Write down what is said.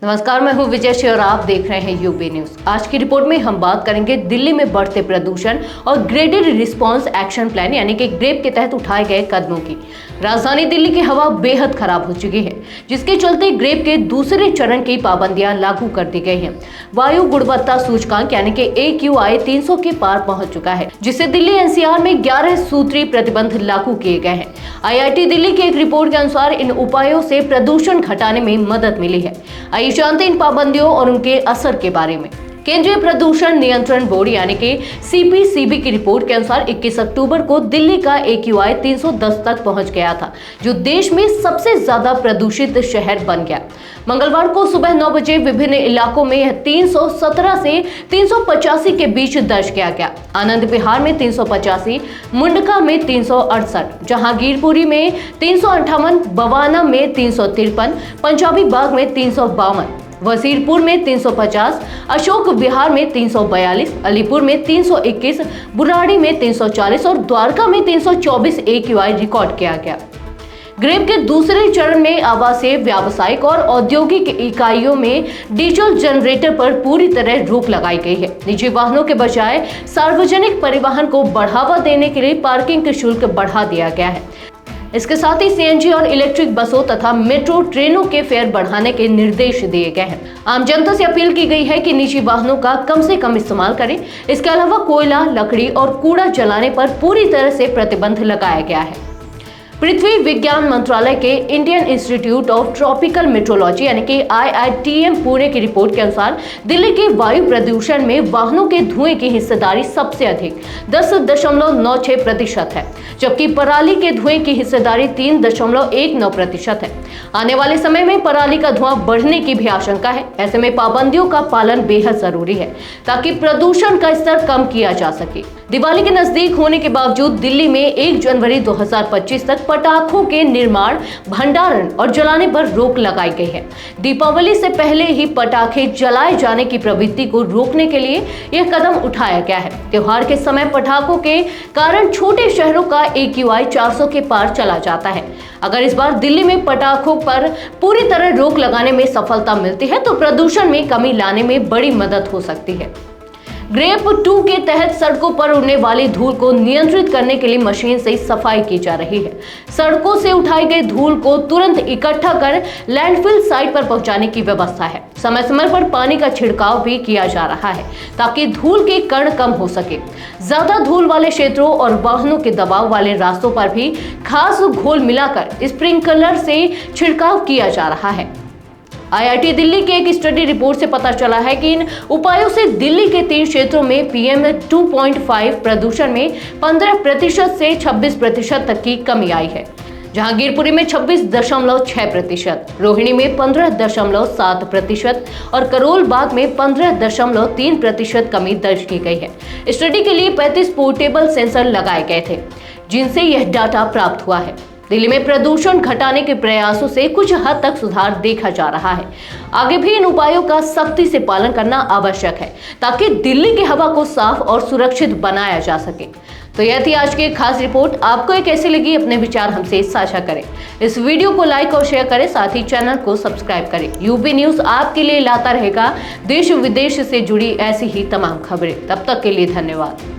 नमस्कार, मैं हूं विजय श्री और आप देख रहे हैं यूबी न्यूज। आज की रिपोर्ट में हम बात करेंगे दिल्ली में बढ़ते प्रदूषण और ग्रेडेड रिस्पांस एक्शन प्लान यानी कि ग्रेप के तहत उठाए गए कदमों की। राजधानी दिल्ली की हवा बेहद खराब हो चुकी है, जिसके चलते ग्रेप के दूसरे चरण की पाबंदियां लागू कर दी गई हैं। वायु गुणवत्ता सूचकांक यानी कि AQI 300 के पार पहुंच चुका है, जिससे दिल्ली NCR में 11 सूत्री प्रतिबंध लागू किए गए हैं। IIT दिल्ली की एक रिपोर्ट के अनुसार इन उपायों से प्रदूषण घटाने में मदद मिली है। आइए जानते हैं इन पाबंदियों और उनके असर के बारे में। केंद्रीय प्रदूषण नियंत्रण बोर्ड यानी कि CPCB की रिपोर्ट के अनुसार 21 अक्टूबर को दिल्ली का AQI 310 तक पहुंच गया था, जो देश में सबसे ज्यादा प्रदूषित शहर बन गया। मंगलवार को सुबह 9 बजे विभिन्न इलाकों में यह 317 से 385 के बीच दर्ज किया गया। आनंद विहार में 385, मुंडका में 368, जहांगीरपुरी में 358, बवाना में 353, पंजाबी बाग में 352, वजीरपुर में 350, अशोक विहार में 342, अलीपुर में 321, बुराड़ी में 340 और द्वारका में 324 AQI रिकॉर्ड किया गया। ग्रेप के दूसरे चरण में आवासीय, व्यावसायिक और औद्योगिक इकाइयों में डीजल जनरेटर पर पूरी तरह रोक लगाई गई है। निजी वाहनों के बजाय सार्वजनिक परिवहन को बढ़ावा देने के लिए पार्किंग के शुल्क बढ़ा दिया गया है। इसके साथ ही CNG और इलेक्ट्रिक बसों तथा मेट्रो ट्रेनों के फेयर बढ़ाने के निर्देश दिए गए हैं। आम जनता से अपील की गई है कि निजी वाहनों का कम से कम इस्तेमाल करें। इसके अलावा कोयला, लकड़ी और कूड़ा जलाने पर पूरी तरह से प्रतिबंध लगाया गया है। पृथ्वी विज्ञान मंत्रालय के Indian institute of tropical metrology यानी कि IITM पुणे की रिपोर्ट के अनुसार दिल्ली के वायु प्रदूषण में वाहनों के धुएं की हिस्सेदारी सबसे अधिक 10.96% है, जबकि पराली के धुएं की हिस्सेदारी 3.19% है। आने वाले समय में पराली का धुआं बढ़ने की भी आशंका है। ऐसे में पाबंदियों का पालन बेहद जरूरी है ताकि प्रदूषण का स्तर कम किया जा सके। दिवाली के नजदीक होने के बावजूद दिल्ली में 1 जनवरी 2025 तक पटाखों के निर्माण, भंडारण और जलाने पर रोक लगाई गई है। दीपावली से पहले ही पटाखे जलाए जाने की प्रवृत्ति को रोकने के लिए यह कदम उठाया गया है। त्योहार के समय पटाखों के कारण छोटे शहरों का AQI 400 के पार चला जाता है। अगर इस बार दिल्ली में पटाखों पर पूरी तरह रोक लगाने में सफलता मिलती है तो प्रदूषण में कमी लाने में बड़ी मदद हो सकती है। ग्रेप 2 के तहत सड़कों पर उड़ने वाली धूल को नियंत्रित करने के लिए मशीन से सफाई की जा रही है। सड़कों से उठाई गई धूल को तुरंत इकट्ठा कर लैंडफिल साइट पर पहुंचाने की व्यवस्था है। समय समय पर पानी का छिड़काव भी किया जा रहा है ताकि धूल के कण कम हो सके। ज्यादा धूल वाले क्षेत्रों और वाहनों के दबाव वाले रास्तों पर भी खास घोल मिलाकर स्प्रिंकलर से छिड़काव किया जा रहा है। IIT दिल्ली की एक स्टडी रिपोर्ट से पता चला है कि इन उपायों से दिल्ली के 3 क्षेत्रों में PM 2.5 प्रदूषण में 15% से 26% तक की कमी आई है। जहांगीरपुरी में 26.6%, रोहिणी में 15.7% और करोल बाग में 15.3% कमी दर्ज की गई है। स्टडी के लिए 35 पोर्टेबल सेंसर लगाए गए थे, जिनसे यह डाटा प्राप्त हुआ है। दिल्ली में प्रदूषण घटाने के प्रयासों से कुछ हद तक सुधार देखा जा रहा है। आगे भी इन उपायों का सख्ती से पालन करना आवश्यक है ताकि दिल्ली की हवा को साफ और सुरक्षित बनाया जा सके। तो यह थी आज की एक खास रिपोर्ट। आपको ये कैसी लगी, अपने विचार हमसे साझा करें। इस वीडियो को लाइक और शेयर करें, साथ ही चैनल को सब्सक्राइब करें। यूबी न्यूज आपके लिए लाता रहेगा देश विदेश से जुड़ी ऐसी ही तमाम खबरें। तब तक के लिए धन्यवाद।